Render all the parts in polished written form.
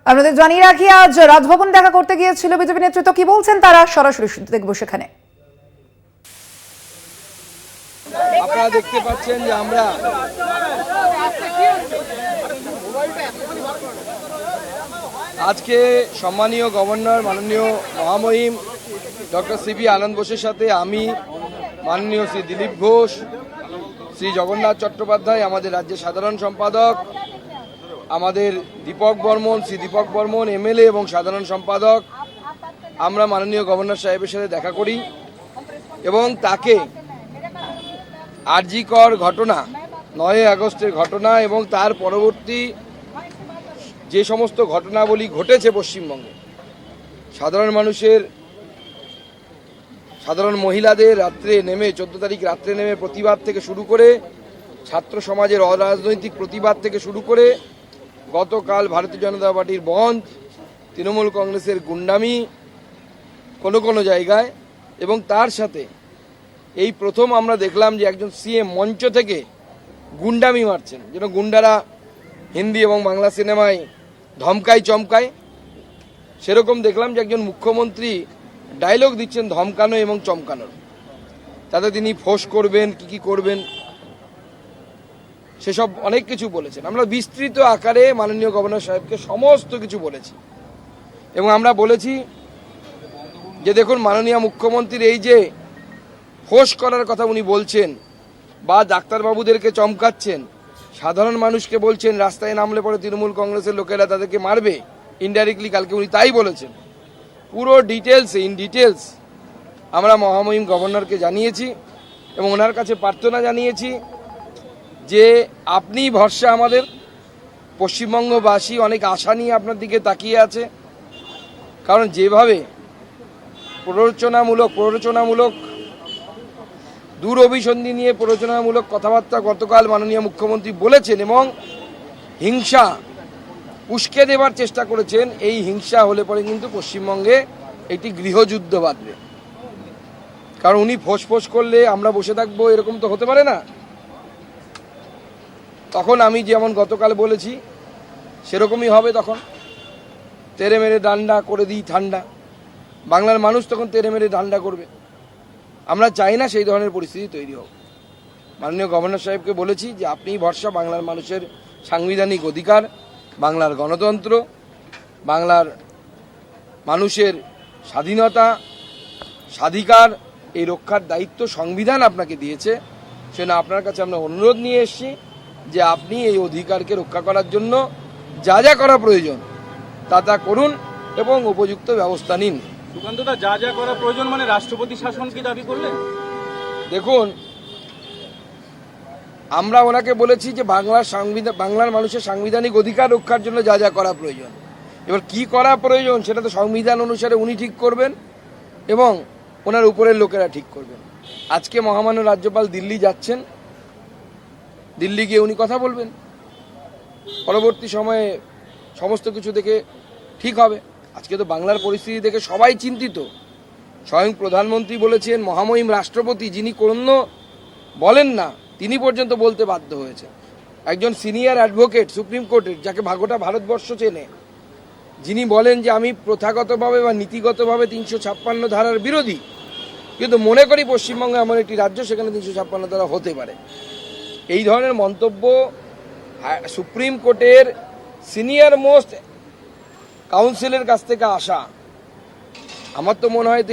আপনাদের জানিয়ে রাখি, আজ রাজভবন দেখা করতে গিয়েছিল বিজেপি নেতৃত্ব। কি বলছেন তারা, সরাসরি দেখবো সেখানে। আপনারা দেখতে পাচ্ছেন যে আমরা আজকে সম্মানীয় গভর্নর মাননীয় মহামহিম ডক্টর সিবি আনন্দ বোসের সাথে আমি, মাননীয় শ্রী দিলীপ ঘোষ, শ্রী জগন্নাথ চট্টোপাধ্যায় আমাদের রাজ্যের সাধারণ সম্পাদক, আমাদের দীপক বর্মন, শ্রী দীপক বর্মন এমএলএ এবং সাধারণ সম্পাদক, আমরা মাননীয় গভর্নর সাহেবের সাথে দেখা করি এবং তাকে আরজিকর ঘটনা, 9 আগস্টের ঘটনা এবং তার পরবর্তী যে সমস্ত ঘটনাবলী ঘটেছে পশ্চিমবঙ্গে, সাধারণ মহিলাদের রাত্রে নেমে 14 তারিখ রাত্রে নেমে প্রতিবাদ থেকে শুরু করে, ছাত্র সমাজের অরাজনৈতিক প্রতিবাদ থেকে শুরু করে, গতকাল ভারতীয় জনতা পার্টির বন্ধ, তৃণমূল কংগ্রেসের গুন্ডামি কোনো জায়গায়, এবং তার সাথে এই প্রথম আমরা দেখলাম যে একজন সিএম মঞ্চ থেকে গুন্ডামি মারছেন, যেন গুন্ডারা হিন্দি এবং বাংলা সিনেমায় ধমকায় চমকায়, সেরকম দেখলাম যে একজন মুখ্যমন্ত্রী ডায়লগ দিচ্ছেন ধমকানো এবং চমকানোর। তাতে তিনি ফোঁস করবেন, কি করবেন সেসব অনেক কিছু বলেছেন। আমরা বিস্তৃত আকারে মাননীয় গভর্নর সাহেবকে সমস্ত কিছু বলেছি এবং আমরা বলেছি যে দেখুন, মাননীয় মুখ্যমন্ত্রীর এই যে ফোঁস করার কথা উনি বলছেন বা ডাক্তারবাবুদেরকে চমকাচ্ছেন, সাধারণ মানুষকে বলছেন রাস্তায় নামলে পরে তৃণমূল কংগ্রেসের লোকেরা তাদেরকে মারবে, ইনডাইরেক্টলি কালকে উনি তাই বলেছেন। পুরো ইন ডিটেলস আমরা মহামহিম গভর্নরকে জানিয়েছি এবং ওনার কাছে প্রার্থনা জানিয়েছি যে আপনি ভরসা, আমাদের পশ্চিমবঙ্গবাসী অনেক আশা নিয়ে আপনার দিকে তাকিয়ে আছে। কারণ যেভাবে প্ররোচনামূলক দূরভিসন্ধি নিয়ে প্ররোচনামূলক কথাবার্তা গতকাল মাননীয় মুখ্যমন্ত্রী বলেছেন এবং হিংসা উস্কে দেবার চেষ্টা করেছেন, এই হিংসা হলে পরে কিন্তু পশ্চিমবঙ্গে একটি গৃহযুদ্ধ বাঁধবে। কারণ উনি ফোঁস করলে আমরা বসে থাকবো, এরকম তো হতে পারে না। তখন আমি যেমন গতকাল বলেছি সেরকমই হবে। তখন তেরে মেরে ডান্ডা করে দিই ঠান্ডা, বাংলার মানুষ তখন তেরে মেরে ডান্ডা করবে। আমরা চাই না সেই ধরনের পরিস্থিতি তৈরি হোক। মাননীয় গভর্নর সাহেবকে বলেছি যে আপনিই ভরসা, বাংলার মানুষের সাংবিধানিক অধিকার, বাংলার গণতন্ত্র, বাংলার মানুষের স্বাধীনতা স্বাধিকার, এই রক্ষার দায়িত্ব সংবিধান আপনাকে দিয়েছে। সেজন্য আপনার কাছে আমরা অনুরোধ নিয়ে এসেছি যে আপনি এই অধিকারকে রক্ষা করার জন্য যা করা প্রয়োজন তা করুন এবং উপযুক্ত ব্যবস্থা নিন। সুকান্তদা, যা করা প্রয়োজন মানে রাষ্ট্রপতি শাসন কি দাবি করলেন? দেখুন, আমরা ওনাকে বলেছি যে বাংলার মানুষের সাংবিধানিক অধিকার রক্ষার জন্য যা করা প্রয়োজন। এবার কি করা প্রয়োজন সেটা তো সংবিধান অনুসারে উনি ঠিক করবেন এবং ওনার উপরের লোকেরা ঠিক করবেন। আজকে মহামান্য রাজ্যপাল দিল্লি যাচ্ছেন, দিল্লি গিয়ে উনি কথা বলবেন, পরবর্তী সময়ে সমস্ত কিছু দেখে ঠিক হবে। আজকে তো বাংলার পরিস্থিতি দেখে সবাই চিন্তিত। স্বয়ং প্রধানমন্ত্রী বলেছেন, মহামহিম রাষ্ট্রপতি যিনি কোনো বলেন না তিনি পর্যন্ত বলতে বাধ্য হয়েছে। একজন সিনিয়র অ্যাডভোকেট সুপ্রিম কোর্টের, যাকে গোটা ভারতবর্ষ চেনে, যিনি বলেন যে আমি প্রথাগতভাবে বা নীতিগতভাবে 356 ধারার বিরোধী, কিন্তু মনে করি পশ্চিমবঙ্গে এমন একটি রাজ্য সেখানে 356 ধারা হতে পারে। এই ধরনের মন্তব্য সুপ্রিম কোর্টের সিনিয়র মোস্ট কাউন্সিলের কাছ থেকে আসা, আমার তো মনে হয়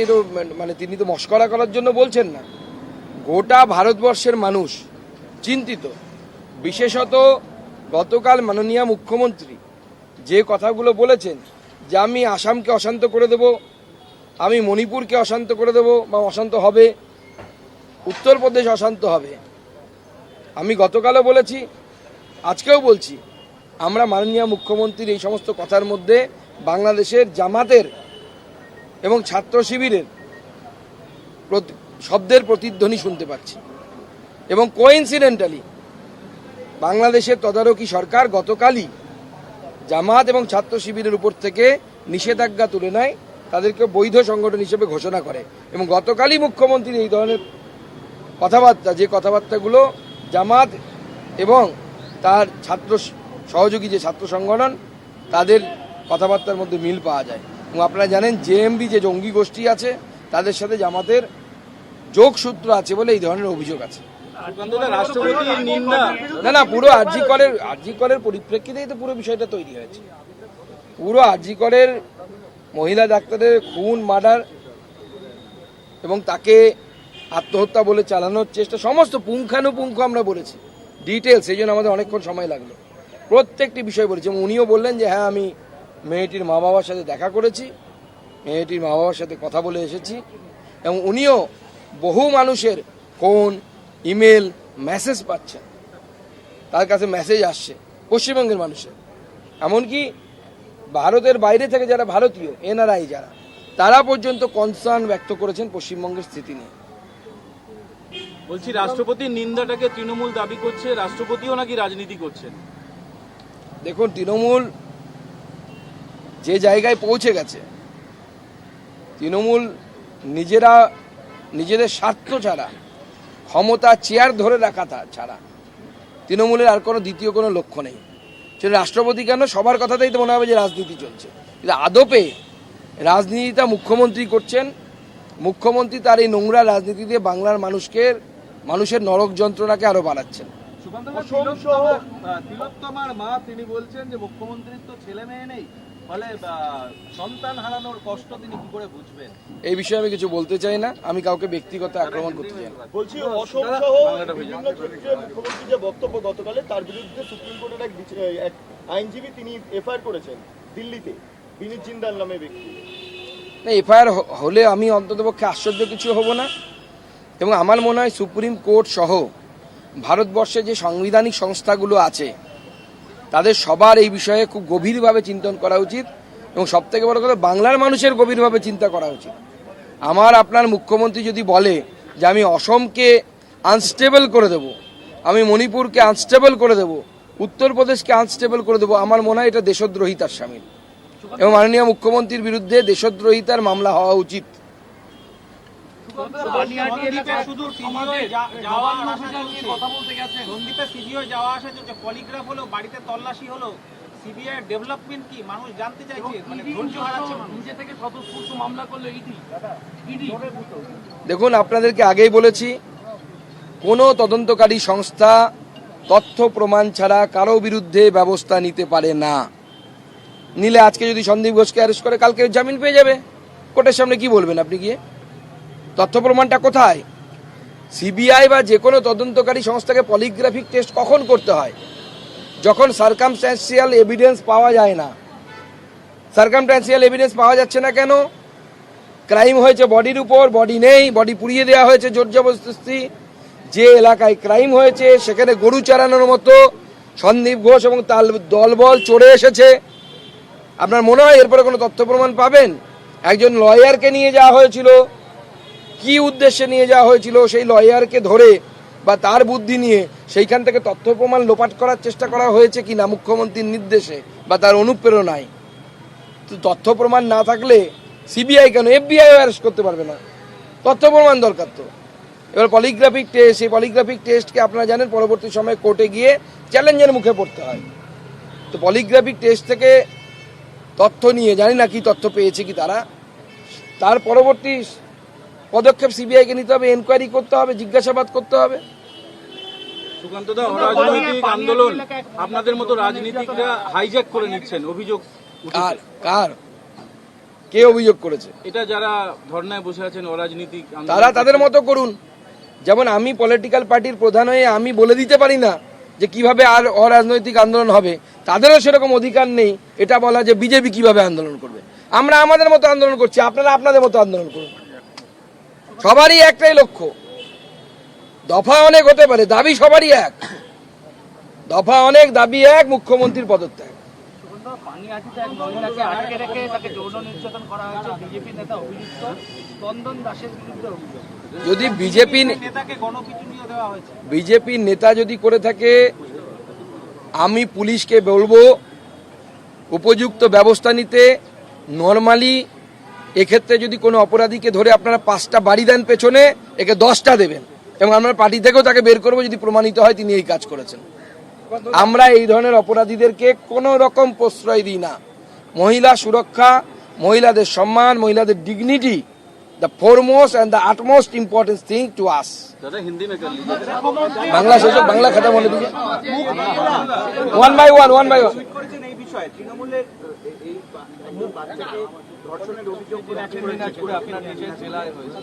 মানে তিনি তো মস্করা করার জন্য বলছেন না। গোটা ভারতবর্ষের মানুষ চিন্তিত। বিশেষত গতকাল মাননীয় মুখ্যমন্ত্রী যে কথাগুলো বলেছেন যে আমি আসামকে অশান্ত করে দেব, আমি মণিপুরকে অশান্ত করে দেব বা অশান্ত হবে, উত্তরপ্রদেশ অশান্ত হবে। আমি গতকালও বলেছি, আজকেও বলছি, আমরা মাননীয় মুখ্যমন্ত্রীর এই সমস্ত কথার মধ্যে বাংলাদেশের জামাতের এবং ছাত্র শিবিরের শব্দের প্রতিধ্বনি শুনতে পাচ্ছি। এবং কোইন্সিডেন্টালি বাংলাদেশের তদারকি সরকার গতকালই জামাত এবং ছাত্র শিবিরের উপর থেকে নিষেধাজ্ঞা তুলে নেয়, তাদেরকে বৈধ সংগঠন হিসেবে ঘোষণা করে। এবং গতকালই মুখ্যমন্ত্রীর এই ধরনের কথাবার্তা, যে কথাবার্তাগুলো জামাত এবং তার ছাত্র সহযোগী যে ছাত্র সংগঠন তাদের কথাবার্তার মধ্যে মিল পাওয়া যায়। এবং আপনারা জানেন জেএমবি যে জঙ্গি গোষ্ঠী আছে তাদের সাথে জামাতের যোগসূত্র আছে বলে এই ধরনের অভিযোগ আছে। রাষ্ট্রপতির নিন্দা না, পুরো আরজি করের পরিপ্রেক্ষিতেই তো পুরো বিষয়টা তৈরি হয়েছে। পুরো আরজি করের মহিলা ডাক্তারের খুন, মার্ডার এবং তাকে আত্মহত্যা বলে চালানোর চেষ্টা, সমস্ত পুঙ্খানুপুঙ্খ আমরা বলেছি, ডিটেলস। এই জন্য আমাদের অনেকক্ষণ সময় লাগলো, প্রত্যেকটি বিষয় বলেছি। এবং উনিও বললেন যে হ্যাঁ, আমি মেয়েটির মা বাবার সাথে দেখা করেছি, মেয়েটির মা বাবার সাথে কথা বলে এসেছি। এবং উনিও বহু মানুষের ফোন, ইমেল, মেসেজ পাচ্ছেন, তার কাছে মেসেজ আসছে পশ্চিমবঙ্গের মানুষের, এমনকি ভারতের বাইরে থেকে যারা ভারতীয় এনআরআই যারা, তারা পর্যন্ত কনসার্ন ব্যক্ত করেছেন পশ্চিমবঙ্গের স্থিতি নিয়ে। বলছি, রাষ্ট্রপতির নিন্দাটাকে তৃণমূল দাবি করছে, রাষ্ট্রপতিও নাকি রাজনীতি করছেন। দেখুন, তৃণমূল যে জায়গায় পৌঁছে গেছে, তৃণমূল নিজেদের স্বার্থ ছাড়া, ক্ষমতা চেয়ার ধরে রাখা ছাড়া তৃণমূলের আর কোনো দ্বিতীয় কোনো লক্ষ্য নেই। সেটা রাষ্ট্রপতি কেন, সবার কথাতেই তো মনে হবে যে রাজনীতি চলছে, কিন্তু আদপে রাজনীতিটা মুখ্যমন্ত্রী করছেন। মুখ্যমন্ত্রী তার এই নোংরা রাজনীতি দিয়ে বাংলার মানুষের নরক যন্ত্রণাকে আরো বাড়াচ্ছেন। তিলোত্তমার মা তিনি বলছেন যে মুখ্যমন্ত্রীর তো ছেলে মেয়ে নেই, ফলে সন্তান হারানোর কষ্ট তিনি কি করে বুঝবেন? এই বিষয়ে আমি কিছু বলতে চাই না, আমি কাউকে ব্যক্তিগত আক্রমণ করতে চাই না। বলছি, অসম সহ বিভিন্ন ক্ষেত্রে মুখ্যমন্ত্রী যে বক্তব্য গতকালে, তার বিরুদ্ধে সুপ্রিম কোর্টের এক আইনজীবী তিনি এফআইআর করেছেন দিল্লিতে, বিনীত জিন্দাল নামে ব্যক্তি। না, এফআইআর হলে আমি অন্ততপক্ষে আশ্চর্য কিছু হব না। এবং আমার মনে হয় সুপ্রিম কোর্ট সহ ভারতবর্ষে যে সাংবিধানিক সংস্থাগুলো আছে তাদের সবার এই বিষয়ে খুব গভীরভাবে চিন্তন করা উচিত। এবং সবথেকে বড় কথা, বাংলার মানুষের গভীরভাবে চিন্তা করা উচিত। আমার আপনার মুখ্যমন্ত্রী যদি বলে যে আমি অসমকে আনস্টেবল করে দেব, আমি মণিপুরকে আনস্টেবল করে দেব, উত্তরপ্রদেশকে আনস্টেবল করে দেব, আমার মনে হয় এটা দেশদ্রোহিতার শামিল। এবং মাননীয় মুখ্যমন্ত্রীর বিরুদ্ধে দেশদ্রোহিতার মামলা হওয়া উচিত। পলিগ্রাফ হলো, বাড়িতে তল্লাশি হলো, সিবিআই ডেভেলপমেন্ট কি মানুষ জানতে চাইছে, মানে ধৈর্য হারাচ্ছে নিজে থেকে স্বতঃস্ফূর্ত মামলা করলো ইডি। দেখুন, আপনাদেরকে আগেই বলেছি, কোনো তদন্তকারী সংস্থা তথ্য প্রমাণ ছাড়া কারো বিরুদ্ধে ব্যবস্থা নিতে পারে না। নিলে আজকে যদি সন্দীপ ঘোষকে অ্যারেস্ট করে, কালকে জামিন পেয়ে যাবে। কোর্টের সামনে কি বলবেন আপনি গিয়ে? তথ্য প্রমাণটা কোথায়? সিবিআই বা যে কোনো তদন্তকারী সংস্থাকে পলিগ্রাফিক টেস্ট কখন করতে হয়? যখন সার্কামস্ট্যান্সিয়াল এভিডেন্স পাওয়া যায় না। সার্কামস্ট্যান্সিয়াল এভিডেন্স পাওয়া যাচ্ছে না কেন? ক্রাইম হয়েছে বডির উপর, বডি নেই, বডি পুড়িয়ে দেওয়া হয়েছে জোর জবরদস্তি। যে এলাকায় ক্রাইম হয়েছে সেখানে গরু চারানোর মতো সন্দীপ ঘোষ এবং তার দলবল চড়ে এসেছে। আপনার মনে হয় এরপরে কোনো তথ্য প্রমাণ পাবেন? একজন লয়ারকে নিয়ে যাওয়া হয়েছিল, কি উদ্দেশ্যে নিয়ে যাওয়া হয়েছিল সেই লয়ারকে ধরে বা তার বুদ্ধি নিয়ে সেইখান থেকে তথ্য প্রমাণ লোপাট করার চেষ্টা করা হয়েছে কি না মুখ্যমন্ত্রীর নির্দেশে বা তার অনুপ্রেরণায়? তো তথ্য প্রমাণ না থাকলে সিবিআই কেন, এফবিআই অ্যারেস্ট করতে পারবে না? তথ্য প্রমাণ দরকার তো। এবার পলিগ্রাফিক টেস্ট, সেই পলিগ্রাফিক টেস্টকে আপনারা জানেন পরবর্তী সময়ে কোর্টে গিয়ে চ্যালেঞ্জের মুখে পড়তে হয়। তো পলিগ্রাফিক টেস্ট থেকে তথ্য নিয়ে জানি না কি তথ্য পেয়েছে কি তারা, তার পরবর্তী পদক্ষেপ সিবিআইকে নিতে হবে, এনকোয়ারি করতে হবে, জিজ্ঞাসাবাদ করতে হবে। সুকান্তদা, অরাজনৈতিক আন্দোলন আপনাদের মতো রাজনীতিকরা হাইজ্যাক করে নিচ্ছেন, অভিযোগ কার কার কে অভিযোগ করেছে? এটা যারা ধর্নায় বসে আছেন অরাজনৈতিক আন্দোলন, তারা তাদের মতো করুন। যেমন আমি পলিটিক্যাল পার্টির প্রধান হয়ে আমি বলে দিতে পারি না যে কিভাবে আর অরাজনৈতিক আন্দোলন হবে, তাদেরও সেরকম অধিকার নেই এটা বলা যে বিজেপি কিভাবে আন্দোলন করবে। আমরা আমাদের মতো আন্দোলন করছি, আপনারা আপনাদের মতো আন্দোলন করুন। সবারই একটাই লক্ষ্য, দফা অনেক হতে পারে, দাবি সবারই এক। দফা অনেক, দাবি এক, মুখ্যমন্ত্রীর পদত্যাগ। পানিহাটিতে এক মহিলাকে আটকে রেখে তাকে যৌন নির্যাতন করা হয়েছে, বিজেপি নেতা অভিযুক্ত স্পন্দন দাসের বিরুদ্ধে অভিযোগ। যদি বিজেপি নেতাকে গণপিটুনিও দেওয়া হয়েছে। বিজেপির নেতা যদি করে থাকে, আমি পুলিশকে বলবো উপযুক্ত ব্যবস্থা নিতে। নর্মালি এক্ষেত্রে যদি কোনো অপরাধীকে ধরে আপনারা 5টা বাড়ি দেন পেছনে, একে 10টা দেবেন এবং আমরা পার্টি থেকেও তাকে বের করবো যদি প্রমাণিত হয় তিনি এই কাজ করেছেন। আমরা এই ধরনের অপরাধীদেরকে কোনো রকম প্রশ্রয় দিই না। মহিলা সুরক্ষা, মহিলাদের সম্মান, মহিলাদের dignity, the foremost and the utmost important thing to us. दादा हिंदी में कर लीजिए। বাংলা শেষ হোক, বাংলা খাতা মনে দিকে ওয়ান বাই ওয়ান। করেছেন এই বিষয়ে তৃণমূলের এই বাচ্চাকে ধর্ষণের অভিযোগ করে আপনার নিজের জেলায় হয়েছে।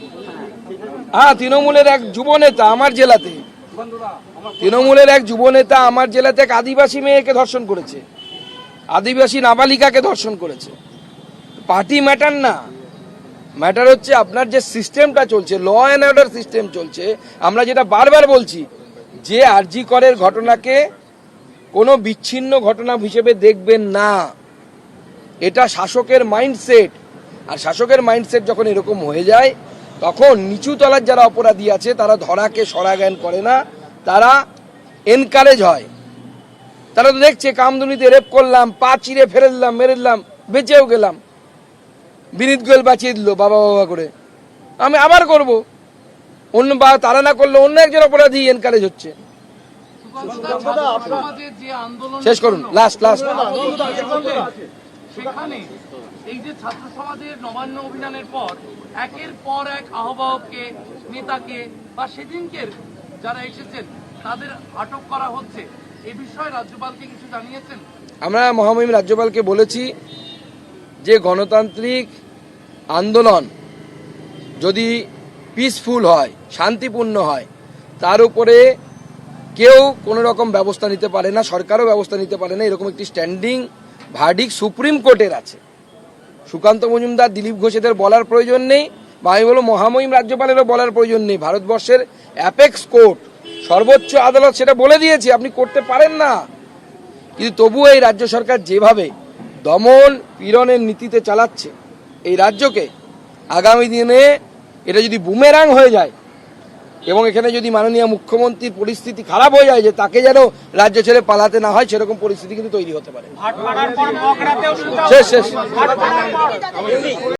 হ্যাঁ, তৃণমূলের এক যুব নেতা আমার জেলাতে, তৃণমূলের এক যুব নেতা আমার জেলাতে এক আদিবাসী মেয়েকে ধর্ষণ করেছে, আদিবাসী নাবালিকাকে ধর্ষণ করেছে। পার্টি ম্যাটার না, ম্যাটার হচ্ছে আপনার যে সিস্টেমটা চলছে, ল অ্যান্ড অর্ডার সিস্টেম চলছে। আমরা যেটা বারবার বলছি যে আরজি করের ঘটনাকে কোনো বিচ্ছিন্ন ঘটনা হিসেবে দেখবেন না, এটা শাসকের মাইন্ডসেট। আর শাসকের মাইন্ডসেট যখন এরকম হয়ে যায়, তখন নিচু তলার যারা অপরাধী আছে তারা ধরাকে সরা জ্ঞান করে না, তারা এনকারেজ হয়। তারা তো দেখছে কামদুনিতে রেপ করলাম, পা চিরে ফেলে দিলাম, মেরে দিলাম, বেঁচেও গেলাম, বিনীত গোয়েল বাঁচিয়ে দিল বাবা বাবা করে, আমি আবার করব। অন্য বা তারা না করলে অন্য একজন অপরাধী এনকারেজ হচ্ছে। শেষ করুন, লাস্ট। সেখানে এই যে ছাত্র সমাজের নবান্ন অভিযানের পর একের পর এক আহ্বায়ককে, নেতাকে বা সেদিনকের যারা এসেছেন তাদের আটক করা হচ্ছে, এ বিষয়ে রাজ্যপালকে কিছু জানিয়েছেন? আমরা মহামহিম রাজ্যপালকে বলেছি যে গণতান্ত্রিক আন্দোলন যদি পিসফুল হয়, শান্তিপূর্ণ হয়, তার উপরে কেউ কোনো রকম ব্যবস্থা নিতে পারে না, সরকারও ব্যবস্থা নিতে পারে না। এরকম একটি স্ট্যান্ডিং ভার্ডিক্ট সুপ্রিম কোর্টের আছে। সুকান্ত মজুমদার, দিলীপ ঘোষ এদের বলার প্রয়োজন নেই, বা আমি বলবো মহামহিম রাজ্যপালেরও বলার প্রয়োজন নেই। ভারতবর্ষের অ্যাপেক্স কোর্ট, সর্বোচ্চ আদালত সেটা বলে দিয়েছে আপনি করতে পারেন না। কিন্তু তবুও এই রাজ্য সরকার যেভাবে দমন পীড়নের নীতিতে চালাচ্ছে এই রাজ্যকে, আগামী দিনে এটা যদি বুমেরাং হয়ে যায় এবং এখানে যদি মাননীয় মুখ্যমন্ত্রীর পরিস্থিতি খারাপ হয়ে যায় যে তাকে যেন রাজ্য ছেড়ে পালাতে না হয়, সেরকম পরিস্থিতি কিন্তু তৈরি হতে পারে। ভাটপাড়ার পর মগরাতেও শেষ।